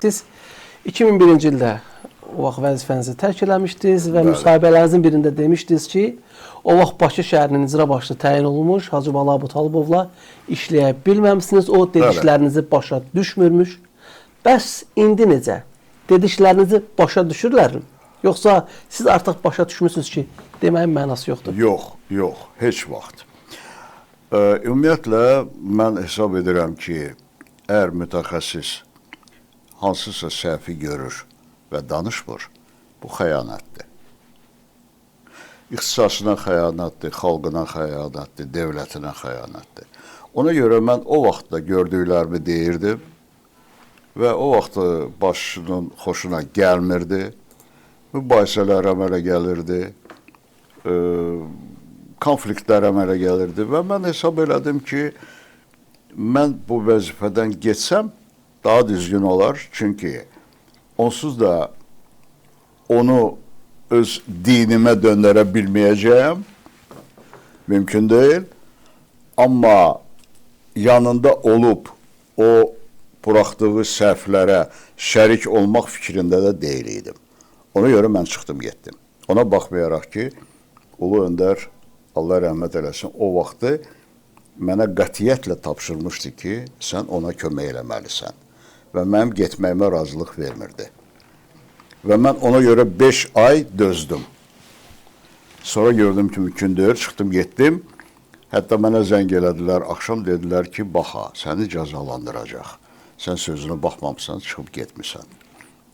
etdiniz. 2001-ci ildə o vaxt vəzifənizi tərk eləmişdiniz və Bəli. müsahibələrinizin birində demişdiniz ki, o vaxt Bakı şəhərinin icra başçısı təyin olunmuş Hacı Bala Abutalibovla işləyə bilməmişsiniz. O dediklərinizi başa düşmürmüş. Bəs indi necə? Dediklərinizi başa düşürlərmi? Yoxsa siz artıq başa düşmüsünüz ki, deməyin mənası yoxdur? Yox, heç vaxt. Ümumiyyətlə, mən hesab edirəm ki, əgər mütəxəssis hansısa səhvi görür və danışmır, bu xəyanətdir. İxtisasına xəyanətdir, xalqına xəyanətdir, dövlətinə xəyanətdir. Ona görə mən o vaxtda gördüklərimi deyirdim və o vaxt başçının xoşuna gəlmirdi, mübahisələr əmələ gəlirdi, konfliktlər əmələ gəlirdi və mən hesab elədim ki, mən bu vəzifədən geçsəm daha düzgün olar. Çünki onsuz da onu öz dinimə döndərə bilməyəcəyəm, mümkün deyil. Amma yanında olub o buraxdığı səhvlərə şərik olmaq fikrində də deyil idim. Ona görə mən çıxdım, getdim. Ona baxmayaraq ki, Ulu Öndər, Allah rəhmət eləsin, o vaxtı mənə qətiyyətlə tapşırmışdı ki, sən ona kömək eləməlisən. Və mənim getməyimə razılıq vermirdi. Və mən ona görə 5 ay dözdüm. Sonra gördüm ki, mümkün deyil, çıxdım, getdim. Hətta mənə zəng elədilər, axşam dedilər ki, baxa, səni cəzalandıracaq. Sən sözünə baxmamısan, çıxıb getmirsən.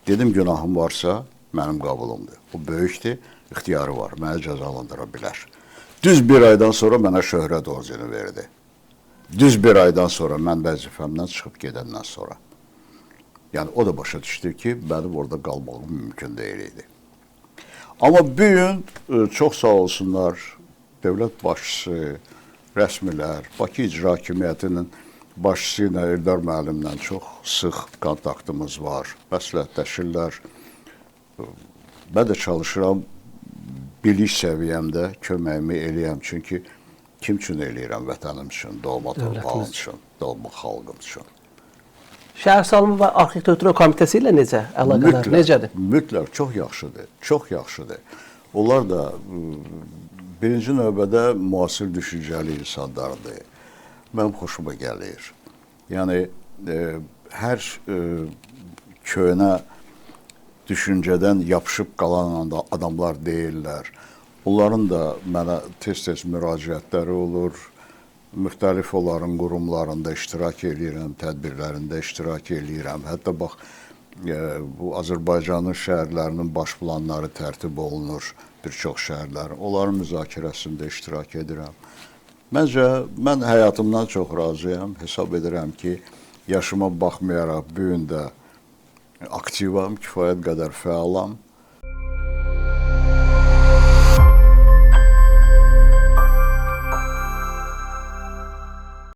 Dedim, günahım varsa, mənim qabulumdur. O böyükdür, ixtiyarı var, mənə cəzalandıra bilər. Düz bir aydan sonra mənə şöhrət orzunu verdi. Düz bir aydan sonra, mən vəzifəmdən çıxıb gedəndən sonra. Yəni, o da başa düşdü ki, mənim orada qalmağım mümkün deyil idi. Amma bir gün, çox sağ olsunlar, dövlət başçısı, rəsmilər, Bakı İcra Hakimiyyətinin başçısı ilə Eldar müəllimlə çox sıx kontaktımız var, məsləhətləşirlər. Mən də çalışıram, bilik səviyyəmdə köməyimi eləyəm. Çünki kim üçün eləyirəm? Vətənim üçün, doğma torpağım üçün, doğma xalqım üçün. Şəhər Salımı və Arxitektura Komitəsi ilə necə əlaqələr, necədir? Mütləq, çox yaxşıdır, çox yaxşıdır. Onlar da birinci növbədə müasir düşüncəli insanlardır. Mənim xoşuma gəlir. Yəni, hər köhnə düşüncədən yapışıb qalan adamlar deyirlər. Onların da mənə tez-tez müraciətləri olur. Müxtəlif onların qurumlarında iştirak edirəm, tədbirlərində iştirak edirəm. Hətta bax, bu Azərbaycanın şəhərlərinin baş planları tərtib olunur, bir çox şəhərlərin. Onların müzakirəsində iştirak edirəm. Məncə, mən həyatımdan çox razıyam. Hesab edirəm ki, yaşıma baxmayaraq bu gün də aktivam, kifayət qədər fəalam.